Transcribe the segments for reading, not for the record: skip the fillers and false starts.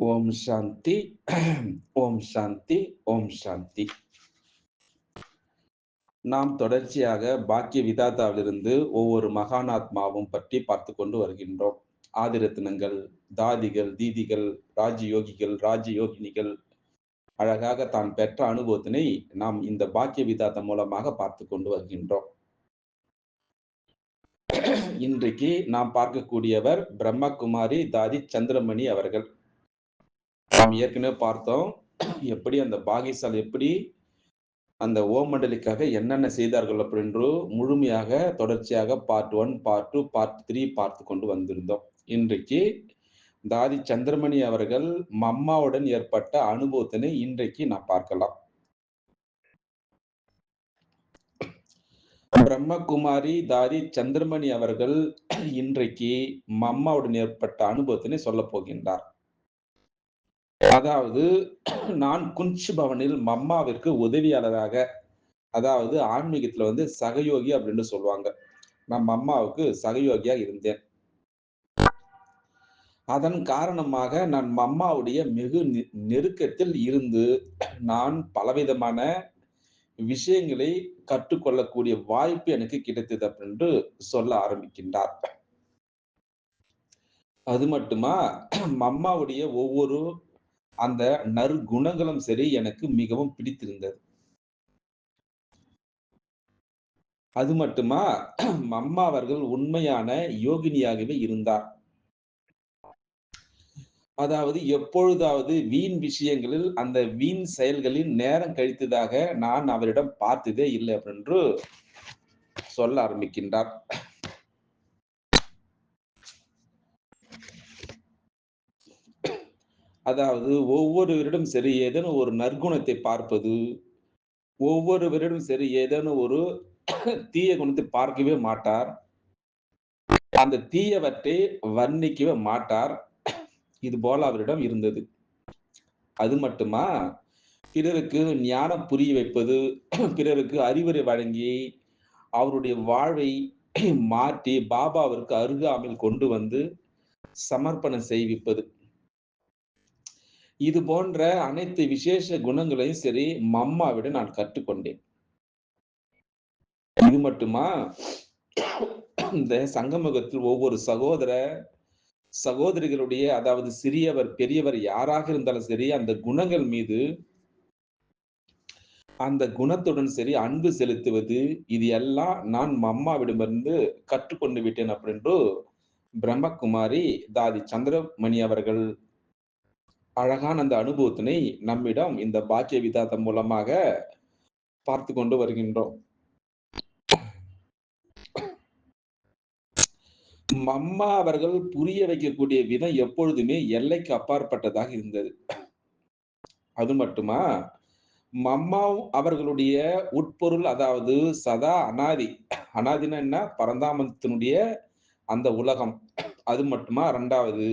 ஓம் சாந்தி. ஓம் சாந்தி. ஓம் சாந்தி. நாம் தொடர்ச்சியாக பாக்கிய விதாதாவிலிருந்து ஒவ்வொரு மகானாத்மாவும் பற்றி பார்த்து கொண்டு வருகின்றோம். ஆதிரத்தினங்கள், தாதிகள், தீதிகள், ராஜயோகிகள், ராஜயோகினிகள் அழகாக தான் பெற்ற அனுபவத்தினை நாம் இந்த பாக்கிய விதாத்தம் மூலமாக பார்த்து கொண்டு வருகின்றோம். இன்றைக்கு நாம் பார்க்கக்கூடியவர் பிரம்மகுமாரி தாதி சந்திரமணி அவர்கள். நாம் ஏற்கனவே பார்த்தோம் எப்படி அந்த பாகிசால் எப்படி அந்த ஓம் மண்டலிக்காக என்னென்ன செய்தார்கள் அப்படின்று முழுமையாக தொடர்ச்சியாக பார்ட் 1, பார்ட் 2, பார்ட் 3 பார்த்து கொண்டு வந்திருந்தோம். இன்றைக்கு தாதி சந்திரமணி அவர்கள் மம்மாவுடன் ஏற்பட்ட அனுபவத்தினை இன்றைக்கு நான் பார்க்கலாம். பிரம்மகுமாரி தாதி சந்திரமணி அவர்கள் இன்றைக்கு மம்மாவுடன் ஏற்பட்ட அனுபவத்தினை சொல்லப் போகின்றார். அதாவது நான் குஞ்ச் பவனில் மம்மாவிற்கு உதவியாளராக, அதாவது ஆன்மீகத்துல சகயோகி அப்படின்னு சொல்லுவாங்க. நான் மம்மாவுக்கு சகயோகியா இருந்தேன். அதன் காரணமாக நான் மம்மாவுடைய மிகு நெருக்கத்தில் இருந்து நான் பலவிதமான விஷயங்களை கற்றுக்கொள்ளக்கூடிய வாய்ப்பு எனக்கு கிடைத்தது அப்படின்னு சொல்ல ஆரம்பிக்கின்றார். அது மட்டுமா, மம்மாவுடைய ஒவ்வொரு அந்த நற்குணங்களும் சரி எனக்கு மிகவும் பிடித்திருந்தது. அது மட்டுமா, மம்மா அவர்கள் உண்மையான யோகினியாகவே இருந்தார். அதாவது எப்பொழுதாவது வீண் விஷயங்களில், அந்த வீண் செயல்களில் நேரம் கழித்ததாக நான் அவரிடம் பார்த்ததே இல்லை என்று சொல்ல ஆரம்பிக்கின்றார். அதாவது ஒவ்வொருவரிடம் சரி ஏதேனும் ஒரு நற்குணத்தை பார்ப்பது, ஒவ்வொருவரிடம் சரி ஏதேனும் ஒரு தீய குணத்தை பார்க்கவே மாட்டார். அந்த தீயவற்றை வர்ணிக்கவே மாட்டார். இது போல அவரிடம் இருந்தது. அது மட்டுமா, பிறருக்கு ஞானம் புரிய வைப்பது, பிறருக்கு அறிவுரை வழங்கி, அவருடைய வாழ்வை மாற்றி பாபாவிற்கு அருகாமையில் கொண்டு வந்து சமர்ப்பணம் செய்விப்பது. இது போன்ற அனைத்து விசேஷ குணங்களையும் சரி, மம்மாவிடம் நான் கற்றுக்கொண்டேன். இது மட்டுமா, இந்த சங்கமகத்தில் ஒவ்வொரு சகோதரிகளுடைய அதாவது சிறியவர், பெரியவர் யாராக இருந்தாலும் சரி, அந்த குணங்கள் மீது அந்த குணத்துடன் சரி அன்பு செலுத்துவது, இது எல்லாம் நான் மம்மாவிடமிருந்து கற்றுக்கொண்டு விட்டேன் அப்படின்று பிரம்மகுமாரி தாதி சந்திரமணி அவர்கள் அழகான அந்த அனுபவத்தினை நம்மிடம் இந்த பாக்கிய விதாத்தம் மூலமாக பார்த்து கொண்டு வருகின்றோம். மம்மா அவர்கள் புரிய வைக்கக்கூடிய விதம் எப்பொழுதுமே எல்லைக்கு அப்பாற்பட்டதாக இருந்தது. அது மட்டுமா, மம்மா அவர்களுடைய உட்பொருள் அதாவது சதா அனாதி. அனாதினா என்ன? பரந்தாமத்தினுடைய அந்த உலகம். அது மட்டுமா 2வது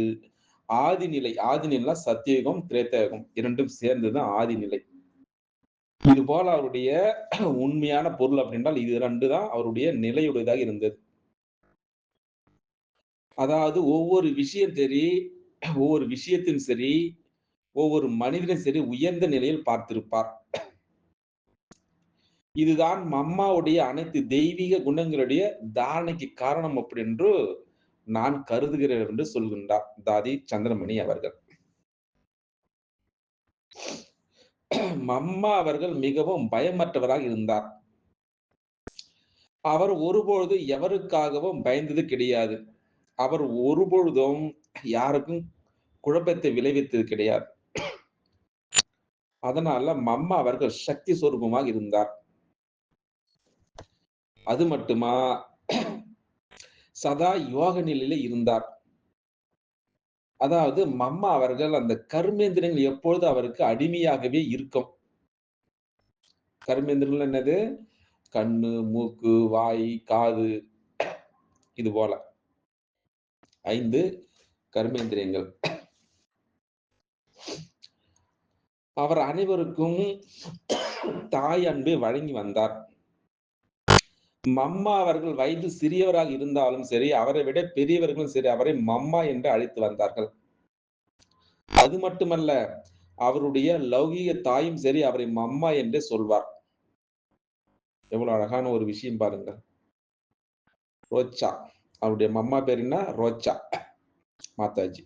ஆதிநிலை. ஆதிநிலைனா சத்தியுகம், திரேதாயுகம் 2ம் சேர்ந்ததுதான் ஆதிநிலை. இது போல அவருடைய உண்மையான பொருள் அப்படின்றால் இது 2 தான் அவருடைய நிலையுடையதாக இருந்தது. அதாவது ஒவ்வொரு விஷயம் சரி, ஒவ்வொரு விஷயத்தையும் சரி, ஒவ்வொரு மனிதனும் சரி உயர்ந்த நிலையில் பார்த்திருப்பார். இதுதான் மம்மாவுடைய அனைத்து தெய்வீக குணங்களுடைய தாரணைக்கு காரணம் அப்படி என்று நான் கருதுகிறேன் என்று சொல்கின்றார் தாதி சந்திரமணி அவர்கள். மம்மா அவர்கள் மிகவும் பயமற்றவராக இருந்தார். அவர் ஒருபொழுது எவருக்காகவும் பயந்தது கிடையாது. அவர் ஒருபொழுதும் யாருக்கும் குழப்பத்தை விளைவித்தது கிடையாது. அதனால மம்மா அவர்கள் சக்தி சொரூபமாக இருந்தார். அது மட்டுமா, சதா யோக நிலையில இருந்தார். அதாவது மம்மா அவர்கள் அந்த கர்மேந்திரங்கள் எப்பொழுது அவருக்கு அடிமையாகவே இருக்கும். கர்மேந்திரங்கள் என்னது? கண்ணு, மூக்கு, வாய், காது இது போல 5 கர்மேந்திரியங்கள். அவர் அனைவருக்கும் தாய் அன்பை வழங்கி வந்தார். மம்மா அவர்கள் வயது சிறியவராக இருந்தாலும் சரி, அவரை விட பெரியவர்களும் சரி, அவரை மம்மா என்று அழைத்து வந்தார்கள். அது மட்டுமல்ல, அவருடைய லௌகீக தாயும் சரி, அவரை மம்மா என்றே சொல்வார். எவ்வளவு அழகான ஒரு விஷயம் பாருங்கள். ரோச்சா. அவருடைய மம்மா பேரு என்ன? ரோச்சா மாதாஜி.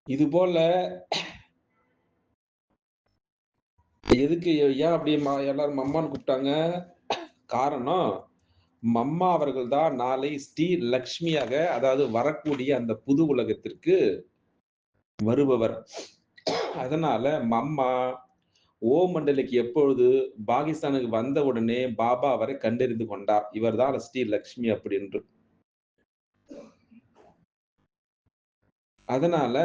இதுபோல எதுக்கு ஏன் அப்படி எல்லாரும் மம்மான்னு கூப்பிட்டாங்க? காரணம், மம்மா அவர்கள் தான் நாளை ஸ்ரீ லக்ஷ்மியாக, அதாவது வரக்கூடிய அந்த புது உலகத்திற்கு வருபவர். அதனால மம்மா ஓம் மண்டலிக்கு எப்பொழுது பாகிஸ்தானுக்கு வந்த உடனே பாபா அவரை கண்டறிந்து கொண்டார். இவர்தான் ஸ்ரீ லக்ஷ்மி அப்படி என்று. அதனால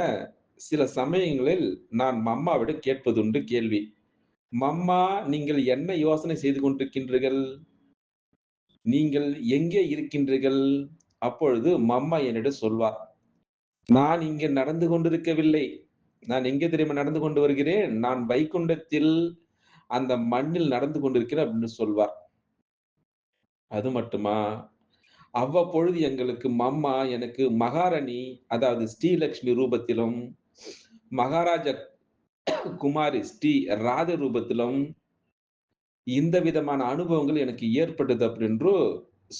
சில சமயங்களில் நான் மம்மாவிடம் கேட்பதுண்டு கேள்வி. மம்மா, நீங்கள் என்ன யோசனை செய்து கொண்டிருக்கின்றீர்கள்? நீங்கள் எங்கே இருக்கின்றீர்கள்? அப்பொழுது மம்மா என்னிடம் சொல்வார். நான் இங்கே நடந்து கொண்டிருக்கவில்லை. நான் எங்கே தெரியுமா நடந்து கொண்டு வருகிறேன்? நான் வைகுண்டத்தில் அந்த மண்ணில் நடந்து கொண்டிருக்கிறேன் அப்படின்னு சொல்வார். அது மட்டுமா? அவ்வப்பொழுது எங்களுக்கு மம்மா எனக்கு மகாராணி, அதாவது ஸ்ரீலக்ஷ்மி ரூபத்திலும், மகாராஜா குமாரி ஸ்ரீ ராத ரூபத்திலும் இந்த விதமான அனுபவங்கள் எனக்கு ஏற்பட்டது அப்படின்னு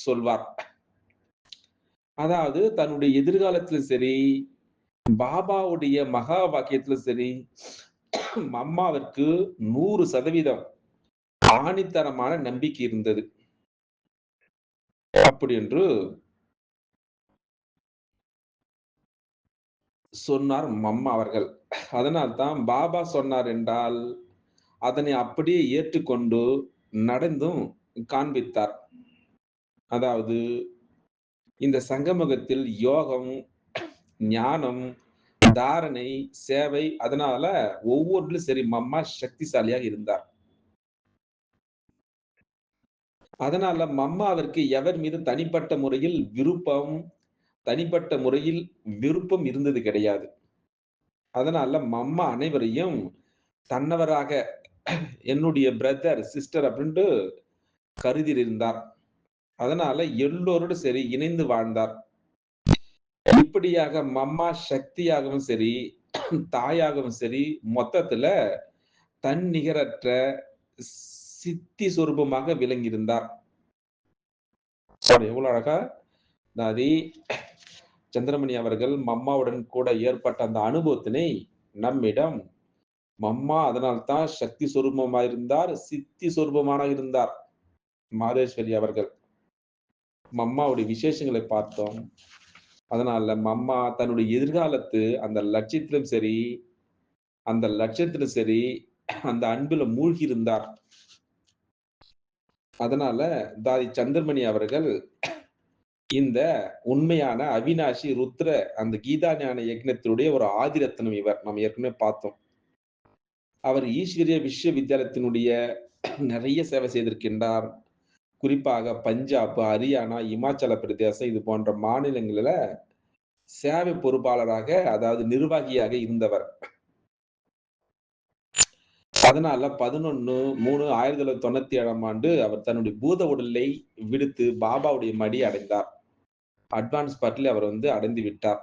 சொல்வார். அதாவது தன்னுடைய எதிர்காலத்திலும் சரி, பாபாவுடைய மகா வாக்கியத்திலும் சரி, அம்மாவிற்கு 100% ஆணித்தரமான நம்பிக்கை இருந்தது. அப்படி என்று சொன்னார் மம்மா அவர்கள். அதனால் தான் பாபா சொன்னார் என்றால், அதனை அப்படியே ஏற்றுக்கொண்டு நடந்தும் காண்பித்தார். அதாவது இந்த சங்கமகத்தில் யோகம், ஞானம், தாரணை, சேவை அதனால ஒவ்வொன்றிலும் சரி மம்மா சக்திசாலியாக இருந்தார். அதனால மம்மாவிற்கு எவர் மீதும் தனிப்பட்ட முறையில் தனிப்பட்ட முறையில் விருப்பம் இருந்தது கிடையாது. அதனால மம்மா அனைவரையும் தன்னவராக என்னுடைய பிரதர், சிஸ்டர் அப்படின்ட்டு கருதி இருந்தார். அதனால எல்லோரோடும் சரி இணைந்து வாழ்ந்தார். இப்படியாக மம்மா சக்தியாகவும் சரி, தாயாகவும் சரி, மொத்தத்துல தன்னிகரற்ற சித்தி சொரூபமாக விளங்கியிருந்தார். பாரு எவ்வளவு அழகா தாதி சந்திரமணி அவர்கள் மம்மாவுடன் கூட ஏற்பட்ட அந்த அனுபவத்தினை நம்மிடம் மம்மா அதனால்தான் சக்தி சொரூபமாயிருந்தார், சித்தி சொரூபமாக இருந்தார். மாதேஸ்வரி அவர்கள். மம்மாவுடைய விசேஷங்களை பார்த்தோம். அதனால மம்மா தன்னுடைய எதிர்காலத்து அந்த லட்சியத்திலும் சரி, அந்த லட்சியத்திலும் சரி, அந்த அன்பில மூழ்கி இருந்தார். அதனால தாதி சந்திரமணி அவர்கள் இந்த உண்மையான அவினாஷி ருத்ர அந்த கீதா ஞான யக்ஞத்தினுடைய ஒரு ஆதிரத்னம் இவர். நம்ம ஏற்கனவே பார்த்தோம். அவர் ஈஸ்வரிய விஸ்வவித்யாலயத்தினுடைய நிறைய சேவை செய்திருக்கின்றார். குறிப்பாக பஞ்சாப், ஹரியானா, இமாச்சல பிரதேசம் இது போன்ற மாநிலங்களில சேவை பொறுப்பாளராக, அதாவது நிர்வாகியாக இருந்தவர். அதனால 11/3/1997ஆம் ஆண்டு அவர் தன்னுடைய பூத உடலை விடுத்து பாபாவுடைய மடியை அடைந்தார். அட்வான்ஸ் பார்ட்ல அவர் அடைந்து விட்டார்.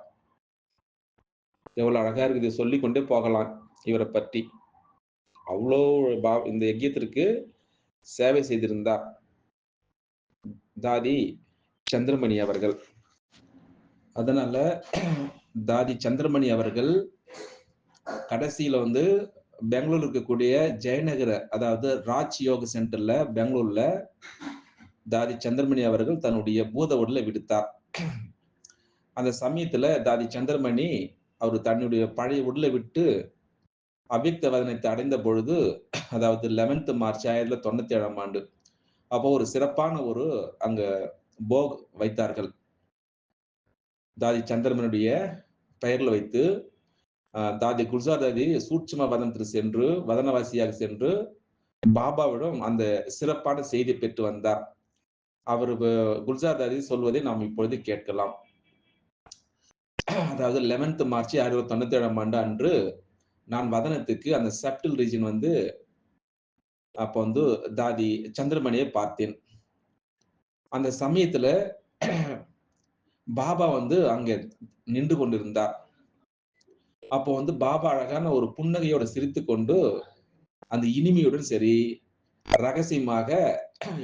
எவ்வளவு அழகா இருக்குது. சொல்லிக் கொண்டே போகலாம் இவரைப் பற்றி. அவ்ளோ இந்த யஜ்யத்திற்கு சேவை செய்திருந்தார். தாதி சந்திரமணி அவர்கள். அதனால தாதி சந்திரமணி அவர்கள் கடைசியில பெங்களூர்ல இருக்கக்கூடிய ஜெயநகர, அதாவது ராஜ் யோக சென்டர்ல பெங்களூர்ல தாதி சந்திரமணி அவர்கள் தன்னுடைய பூத உடலை விடுத்தார். அந்த சமயத்துல தாதி சந்திரமணி அவர் தன்னுடைய பழைய உடலை விட்டு அவ்யக்த வதனத்தை அடைந்த பொழுது, அதாவது 11th மார்ச் 1997ஆம் ஆண்டு. அப்போ ஒரு சிறப்பான அங்க போக் வைத்தார்கள். தாதி சந்திரமனுடைய பெயர்ல வைத்து, தாதி குல்சார் தாதி சூட்சும வதனத்திற்கு சென்று, வதனவாசியாக சென்று, பாபாவிடம் அந்த சிறப்பான செய்தி பெற்று வந்தார். அவர் குல்சார் தாதி சொல்வதை நாம் இப்பொழுது கேட்கலாம். அதாவது 11th மார்ச் 1997ஆம் ஆண்டு அன்று நான் வதனத்துக்கு அந்த சப்டில் ரீஜன் அப்ப தாதி சந்திரமணியை பார்த்தேன். அந்த சமயத்துல பாபா வந்து அங்கே நின்று கொண்டிருந்தார். அப்போ வந்து பாபா அழகான ஒரு புன்னகையோட சிரித்துக்கொண்டு, அந்த இனிமையுடன் சரி, ரகசியமாக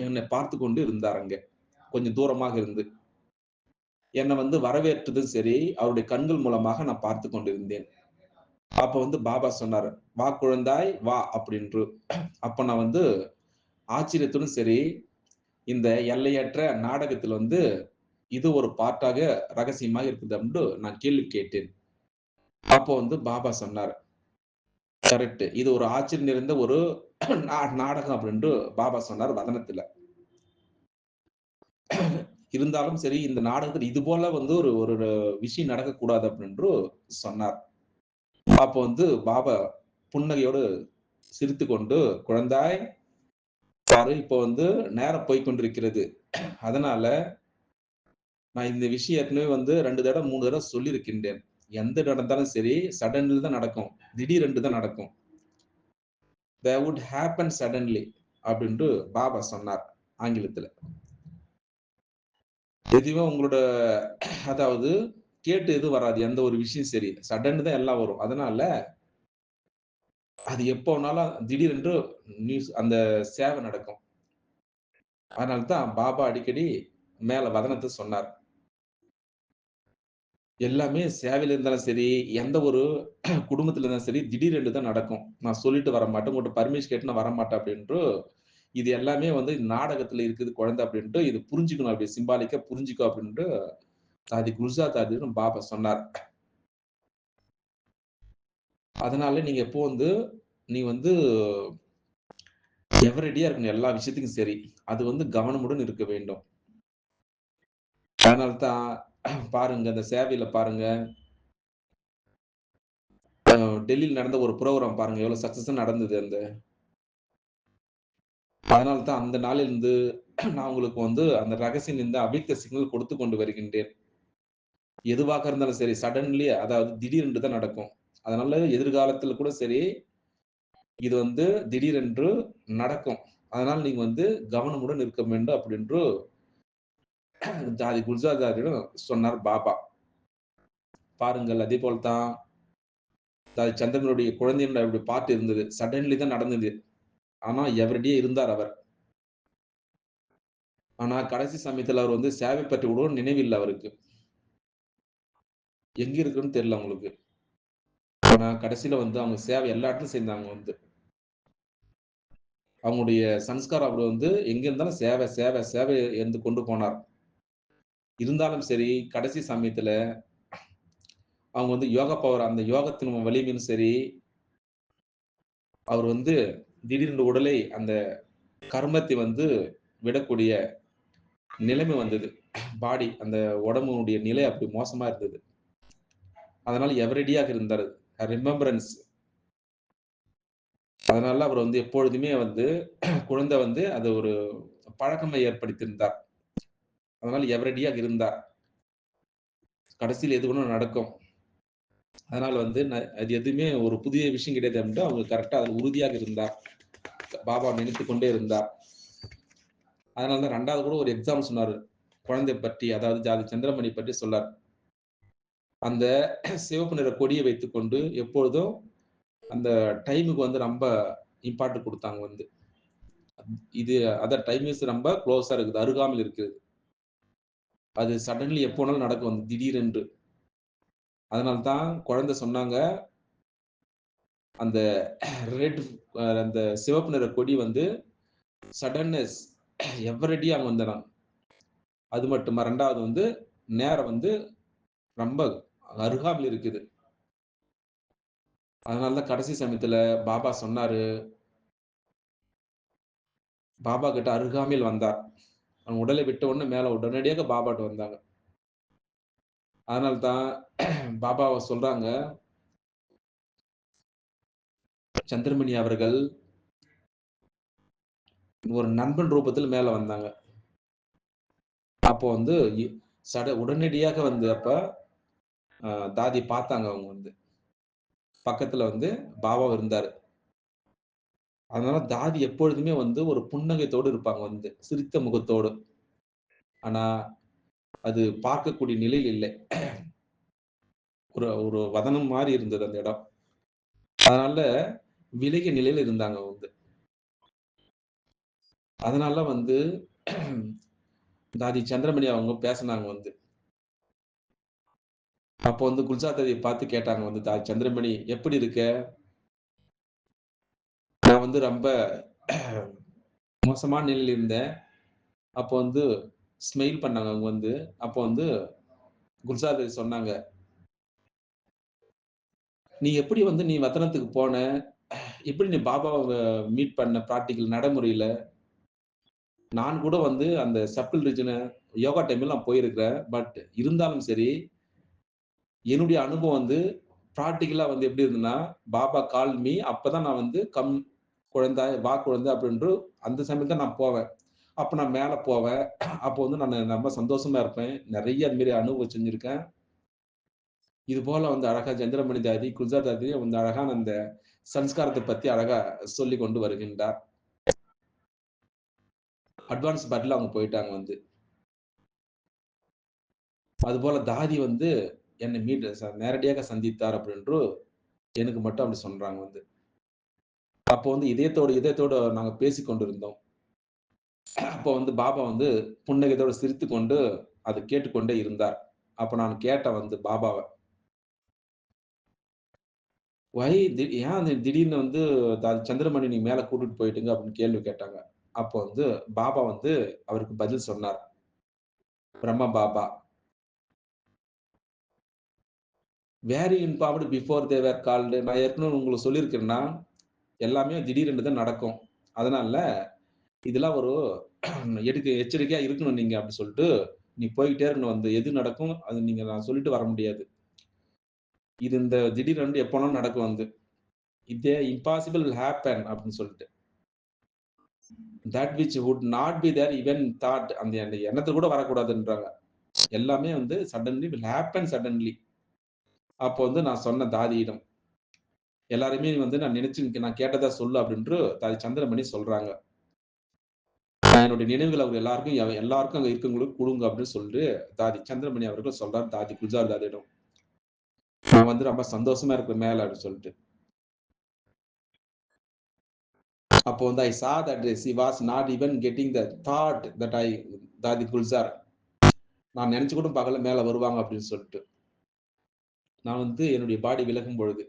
என்னை பார்த்துக் கொண்டு இருந்தார் அங்க. கொஞ்சம் தூரமாக இருந்து. என்ன வந்து வரவேற்றதும் சரி, அவருடைய கண்கள் மூலமாக நான் பார்த்துக் கொண்டிருந்தேன். அப்ப வந்து பாபா சொன்னாரு, "வா குழந்தாய் வா" அப்படின்று. அப்ப நான் வந்து ஆச்சரியத்துடன் சரி, இந்த எல்லையற்ற நாடகத்துல வந்து இது ஒரு பார்ட்டாக ரகசியமாக இருக்குது என்று நான் கேள்வி கேட்டேன். அப்போ வந்து பாபா சொன்னாரு, "கரெக்ட். இது ஒரு ஆச்சரியம் நிறைந்த ஒரு நாடகம்" அப்படின்ட்டு பாபா சொன்னார் வதனத்துல. இருந்தாலும் சரி, இந்த நாடகத்துல இது போல வந்து ஒரு ஒரு விஷயம் நடக்கக்கூடாது அப்படின்று சொன்னார். அப்போ வந்து பாபா புன்னகையோடு சிரித்துக்கொண்டு, "குழந்தாய், பாரு இப்போ வந்து நேரம் போய்க் கொண்டிருக்கிறது. அதனால நான் இந்த விஷயம் ஏற்கனவே வந்து 2 தடவ, 3 தடவ சொல்லியிருக்கின்றேன். எந்த நடந்தாலும் சரி, சடன்ல தான் நடக்கும். திடீரென்று தான் நடக்கும். "தேர் வுட் ஹேப்பன் சடன்லி" அப்படின்ட்டு பாபா சொன்னார் ஆங்கிலத்துல. எதுவுமே உங்களோட அதாவது கேட்டு எதுவும் வராது. எந்த ஒரு விஷயம் சரி. சடன்னு தான் எல்லாம் வரும். அதனால அது எப்ப வேணாலும் திடீரென்று நியூஸ் அந்த சேவை நடக்கும். அதனால தான் பாபா அடிக்கடி மேல வதனத்த சொன்னார். எல்லாமே சேவையில இருந்தாலும் சரி, எந்த ஒரு குடும்பத்தில இருந்தாலும் சரி, திடீரென்று தான் நடக்கும். நான் சொல்லிட்டு வரமாட்டேன். உங்கள்ட்ட பர்மிஷன் கேட்டு நான் வரமாட்டேன் அப்டின்ட்டு, இது எல்லாமே வந்து நாடகத்தில இருக்குது குழந்தை அப்டின்ட்டு, இது புரிஞ்சுக்கணும் அப்டி சிம்பாலிக்கா புரிஞ்சுக்கோ அப்டின்ட்டு, தாதி குருஜா தாதின்னு பாபா சொன்னார். அதனால நீங்க எப்போ வந்து நீ வந்து எவர் ரெடியா இருக்கணும் எல்லா விஷயத்துக்கும் சரி. அது வந்து கவனமுடன் இருக்க வேண்டும். அதனால தான் பாருங்க, அந்த சேவையில பாருங்க, டெல்லில நடந்த ஒரு புரோகிராம் பாருங்க, எவ்வளோ சக்சஸா நடந்தது அந்த அதனால தான் அந்த நாளிலிருந்து நான் உங்களுக்கு வந்து அந்த ரகசியம் இந்த அவ்யக்த சிக்னல் கொடுத்துக் கொண்டு வருகின்றேன். எதுவாக இருந்தாலும் சரி, சடன்லி அதாவது திடீரென்று தான் நடக்கும். அதனால எதிர்காலத்தில கூட சரி, இது வந்து திடீரென்று நடக்கும். அதனால நீங்க வந்து கவனமுடன் இருக்க வேண்டும் அப்படின்று ஜாதி குல்ஜாதாரிடம் சொன்னார் பாபா. பாருங்கள் அதேபோல் தான் சந்திரனுடைய குழந்தையினுடைய பாட்டு இருந்தது. சடன்லி தான் நடந்தது. ஆனா எவரிடயே இருந்தார் அவர். ஆனா கடைசி சமயத்துல அவர் வந்து சேவை பற்றி கூட நினைவில்ல அவருக்கு. எங்க இருக்குன்னு தெரியல அவங்களுக்கு. ஆனா கடைசில வந்து அவங்க சேவை எல்லா இடத்துலயும் செஞ்சாங்க வந்து. அவங்களுடைய சன்ஸ்கார் அப்படி வந்து எங்க இருந்தாலும் சேவை, சேவை, சேவை என்று கொண்டு போனார். இருந்தாலும் சரி, கடைசி சமயத்துல அவங்க வந்து யோகா பவர் அந்த யோகத்தின் வலிமையும் சரி, அவர் வந்து திடீரென்று உடலை அந்த கர்மத்தை வந்து விடக்கூடிய நிலைமை வந்தது. பாடி அந்த உடம்பினுடைய நிலை அப்படி மோசமா இருந்தது. அதனால எவரடியாக இருந்தாரு. ரிமெம்பரன்ஸ் அதனால அவர் வந்து எப்பொழுதுமே வந்து குழந்தை வந்து அது ஒரு பழக்கமை ஏற்படுத்தியிருந்தார். அதனால எவரடியாக இருந்தார். கடைசியில எது வேணாலும் நடக்கும். அதனால வந்து அது எதுவுமே ஒரு புதிய விஷயம் கிடையாது என்று அவங்க கரெக்ட்டா அதுல உறுதியாக இருந்தார். பாபா நினைத்துக் கொண்டே இருந்தார். அதனால தான் 2வது கூட ஒரு எக்ஸாம்பிள் சொன்னாரு. குழந்தை பற்றி, அதாவது ஜாதி சந்திரமணி பற்றி சொன்னார். அந்த சிவப்பு நிற கொடிய வைத்துக்கொண்டு எப்பொழுதும் அந்த டைமுக்கு வந்து ரொம்ப இம்பார்ட்டன்ட் குடுத்தாங்க வந்து. இது அதான் டைம் இஸ் ரொம்ப குளோஸா இருக்குது. அருகாமையில் இருக்குது. அது சடன்லி எப்போ வேணாலும் நடக்கும் வந்து திடீரென்று. அதனால தான் குழந்தை சொன்னாங்க, அந்த ரெட் அந்த சிவப்பு நிற கொடி வந்து சடன்னஸ் எவரடியா அங்க வந்துரும். அது மட்டுமா 2வது வந்து நேரம் வந்து ரொம்ப அருகாமையில் இருக்குது. அதனால தான் கடைசி சமயத்துல பாபா சொன்னாரு, பாபா கிட்ட அருகாமையில் வந்தார். அவங்க உடலை விட்ட உடனே மேல உடனடியாக பாபாட்ட வந்தாங்க. அதனால தான் பாபாவ சொல்றாங்க, சந்திரமணி அவர்கள் ஒரு நண்பன் ரூபத்துல மேல வந்தாங்க. அப்போ வந்து இ உடனடியாக வந்து அப்ப தாதி பார்த்தாங்க அவங்க வந்து. பக்கத்துல வந்து பாபாவும் இருந்தாரு. அதனால தாதி எப்பொழுதுமே வந்து ஒரு புன்னகைத்தோடு இருப்பாங்க வந்து. சிரித்த முகத்தோடு. ஆனா அது பார்க்கக்கூடிய நிலையில் இல்லை. ஒரு ஒரு வதனம் மாரி இருந்தது அந்த இடம். அதனால விலகிய நிலையில இருந்தாங்க வந்து. அதனால வந்து தாதி சந்திரமணி அவங்க பேசுனாங்க வந்து. அப்போ வந்து குல்ஜார் தாதிய பார்த்து கேட்டாங்க வந்து, "தாதி சந்திரமணி எப்படி இருக்க?" நான் வந்து ரொம்ப மோசமான நிலையில இருந்தேன். அப்போ வந்து ஸ்மைல் பண்ணாங்க அவங்க வந்து. அப்போ வந்து குல்ஜார் தாதி சொன்னாங்க, "நீ எப்படி வந்து நீ வத்தனத்துக்கு போன? எப்படி நீ பாபாவ மீட் பண்ண பிராக்டிகல் நடைமுறையில?" நான் கூட வந்து அந்த சப்டில் ரீஜியன் யோகா டெம்பிள் நான் போயிருக்கிறேன். பட் இருந்தாலும் சரி, என்னுடைய அனுபவம் வந்து பிராக்டிகலா வந்து எப்படி இருந்ததுன்னா, பாபா கால்ட் மீ அப்பதான் நான் வந்து குழந்தாய், வா குழந்தை அப்படின்று அந்த சமயத்துல தான் நான் போவேன். அப்ப நான் மேல போவேன். அப்போ வந்து நானு ரொம்ப சந்தோஷமா இருப்பேன். நெறைய அது மாரி அனுபவம் செஞ்சிருக்கேன். இது போல வந்து அழகா சந்திரமணி தாதி, குல்ஜார் தாதி வந்து அழகான அந்த சன்ஸ்காரத்த பத்தி அழகா சொல்லிக் கொண்டு வருகின்றார். அட்வான்ஸ் பார்ட்ல அவங்க போயிட்டாங்க வந்து. அதுபோல தாதி வந்து என்னை நேரடியாக சந்தித்தார் அப்படின்று எனக்கு மட்டும் அப்படி சொல்றாங்க வந்து. அப்போ வந்து இதயத்தோடு இதயத்தோடு நாங்க பேசிக் கொண்டிருந்தோம். அப்போ வந்து பாபா வந்து புன்னகையோடு சிரித்துக்கொண்டு அத கேட்டுக்கொண்டே இருந்தார். அப்ப நான் கேட்டேன் வந்து பாபாவ. "வை ஏன் திடீர்னு வந்து சந்திரமணி நீங்க மேல கூட்டிட்டு போயிட்டீங்க?" அப்படின்னு கேள்வி கேட்டாங்க. அப்போ வந்து பாபா வந்து அவருக்கு பதில் சொன்னார். Brahma Baba. "Were informed before they were called" நான் ஏற்கனவே உங்களுக்கு சொல்லியிருக்கிறேன்னா, எல்லாமே திடீரென்று தான் நடக்கும். அதனால இதெல்லாம் ஒரு எச்சரிக்கையா இருக்கணும் நீங்க அப்டி சொல்ட்டு, நீ போய்க்கிட்டே இருக்கணும் வந்து. எது நடக்கும் அது நீங்க நான் சொல்லிட்டு வர முடியாது. இது இந்த திடீரென்று எப்ப வேணாலும் நடக்கும் வந்து. "இதே இம்பாசிபிள் வில் ஹேப்பன்" அப்டின்னு சொல்ட்டு. "That which would not be there even thought" அந்த அந்த எண்ணத்துல கூட வரக்கூடாதுன்றாங்க. எல்லாமே வந்து சடன்லி வில் ஹேப்பன் சடன்லி. அப்போ வந்து நான் சொன்னேன் தாதியிடம். எல்லாரையுமே வந்து நான் கேட்டதா சொல்லு அப்டின்று தாதி சந்திரமணி சொல்றாங்க. நான் என்னுடைய நினைவுகள் அவங்க எல்லாருக்கும் எல்லாருக்கும் அங்க இருக்கவங்களுக்கு குடுங்க அப்படின்னு சொல்லிட்டு தாதி சந்திரமணி அவர்கள் சொல்றார் தாதி குல்ஜார் தாதியிடம். நான் வந்து ரொம்ப சந்தோஷமா இருக்கிறேன் மேல அப்படின்னு சொல்லிட்டு. அப்போ வந்து I saw that she was not even getting the thought that Dadi Gulzar நான் நினைச்சு கூட பார்க்கல மேல வருவாங்க அப்படின்னு சொல்லிட்டு. நான் வந்து என்னுடைய பாடி விலகும் பொழுது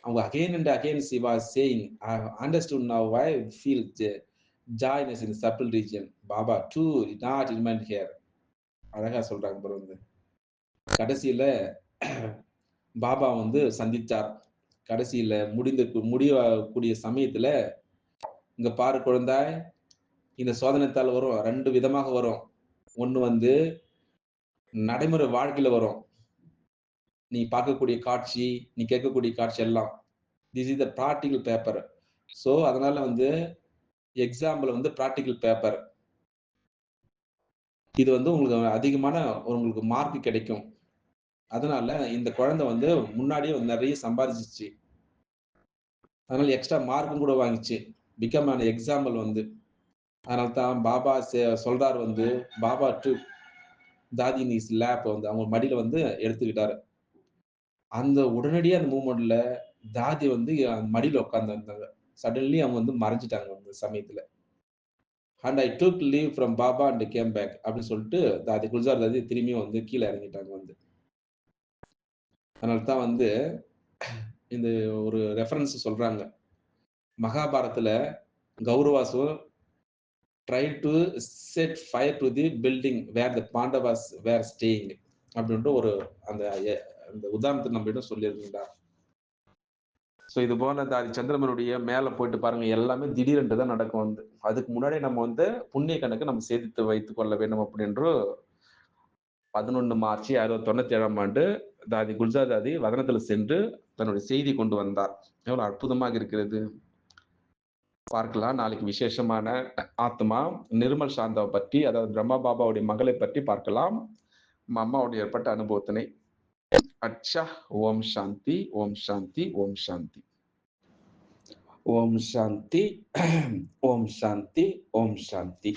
அவங்க again and again she was saying I understood now I feel joyness in subtle region Baba do not remind here அழகா சொல்றாங்க ப்ரோ வந்து. கடைசியில பாபா வந்து சந்திச்சார். கடைசியில முடியக்கூடிய சமயத்துல, "இங்க பாரு குழந்தாய், இந்த சோதனைத்தாள் வரும். 2 விதமாக வரும். ஒண்ணு வந்து நடைமுறை வாழ்க்கையில வரும். நீ பார்க்கக்கூடிய காட்சி, நீ கேட்கக்கூடிய காட்சி எல்லாம். This is the practical paper. So, அதனால வந்து எக்ஸாம்ல வந்து பிராக்டிகல் பேப்பர். இது வந்து உங்களுக்கு அதிகமான உங்களுக்கு மார்க் கிடைக்கும். அதனால இந்த குழந்தை வந்து முன்னாடியே வந்து நெறைய சம்பாதிச்சுச்சு. அதனால எக்ஸ்ட்ரா மார்க்கும் கூட வாங்கிச்சு. பிகம் ஆன் எக்ஸாம்பிள் வந்து. அதனால தான் பாபா சொல்றாரு வந்து, பாபா டூக் தாதி இன் ஹிஸ் லேப் வந்து அவங்க மடியில வந்து எடுத்துக்கிட்டாரு. அந்த உடனடியா அந்த மூவ்மெண்ட்ல தாதி வந்து மடியில உட்கார்ந்திருந்தாங்க. சடன்லி அவங்க வந்து மறைஞ்சுட்டாங்க அந்த சமயத்துல. And I took leave from Baba and came back அப்படின்னு சொல்லிட்டு தாதி குல்ஜார் தாதி திரும்பியும் வந்து கீழ இறங்கிட்டாங்க வந்து. அதனால தான் வந்து இந்த ஒரு ரெஃபரன்ஸ் சொல்றாங்க. மகாபாரதத்துல Kauravas try to set fire to the building where the Pandavas were staying அப்படின்ற ஒரு அந்த அந்த உதாரணத்தை நம்மிடம் சொல்லியிருந்தார். ஸோ இது போல இந்த சந்திரமனுடைய மேல போயிட்டு பாருங்க எல்லாமே திடீரென்று தான் நடக்கும் வந்து. அதுக்கு முன்னாடி நம்ம வந்து புண்ணிய கணக்கு நம்ம சேர்த்து வைத்துக் கொள்ள வேண்டும் அப்படின்று 11 மார்ச் 1997ஆம் ஆண்டு தாதி குல்ஜார் தாதி வதனத்துல சென்று தன்னுடைய செய்தி கொண்டு வந்தார். எவ்வளவு அற்புதமாக இருக்கிறது. பார்க்கலாம். நாளைக்கு விசேஷமான ஆத்மா நிர்மல் சாந்தாவ பற்றி, அதாவது பிரம்மா பாபாவுடைய மகளை பற்றி பார்க்கலாம். அம்மாவுடைய ஏற்பட்ட அனுபவத்தினை. அச்சா! ஓம் சாந்தி, ஓம் சாந்தி, ஓம் சாந்தி. ஓம் சாந்தி, ஓம் சாந்தி, ஓம் சாந்தி.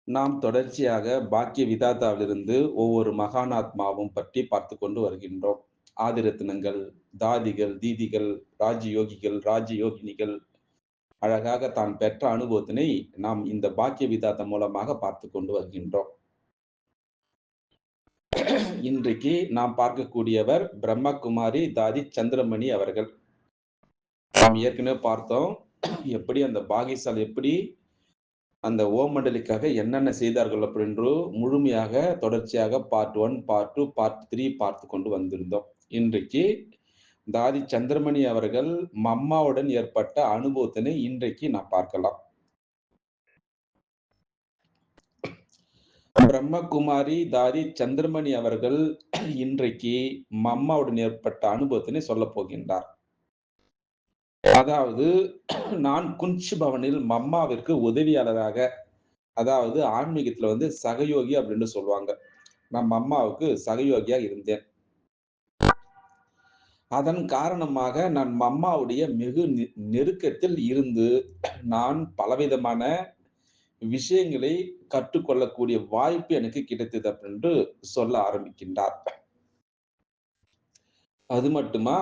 நாம் தொடர்ச்சியாக பாக்கிய விதாதாவிலிருந்து ஒவ்வொரு மகானாத்மாவும் பற்றி பார்த்துக் கொண்டு வருகின்றோம். ஆதிரத்தினங்கள், தாதிகள், தீதிகள், ராஜயோகிகள், ராஜயோகினிகள் அழகாக தான் பெற்ற அனுபவத்தினை நாம் இந்த பாக்கிய விதாத்தம் மூலமாக பார்த்துக் கொண்டு வருகின்றோம். இன்றைக்கு நாம் பார்க்கக்கூடியவர் பிரம்மகுமாரி தாதி சந்திரமணி அவர்கள். நாம் ஏற்கனவே பார்த்தோம். எப்படி அந்த பாகியசாலி எப்படி அந்த ஓம் மண்டலிக்காக என்னென்ன செய்தார்கள் அப்படின்று முழுமையாக தொடர்ச்சியாக பார்ட் 1, பார்ட் 2, பார்ட் 3 பார்த்து கொண்டு வந்திருந்தோம். இன்றைக்கு தாதி சந்திரமணி அவர்கள் மம்மாவுடன் ஏற்பட்ட அனுபவத்தினை இன்றைக்கு நாம் பார்க்கலாம். பிரம்மகுமாரி தாதி சந்திரமணி அவர்கள் இன்றைக்கு மம்மாவுடன் ஏற்பட்ட அனுபவத்தினை சொல்லப் போகின்றார். அதாவது நான் குஞ்ச் பவனில் மம்மாவிற்கு உதவியாளராக, அதாவது ஆன்மீகத்துல சகயோகி அப்படின்னு சொல்லுவாங்க. நான் மம்மாவுக்கு சகயோகியா இருந்தேன். அதன் காரணமாக நான் மம்மாவுடைய நெருக்கத்தில் இருந்து நான் பலவிதமான விஷயங்களை கற்றுக்கொள்ளக்கூடிய வாய்ப்பு எனக்கு கிடைத்தது அப்படின்னு சொல்ல ஆரம்பிக்கின்றார். அது மட்டுமா,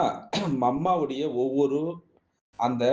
மம்மாவுடைய ஒவ்வொரு அந்த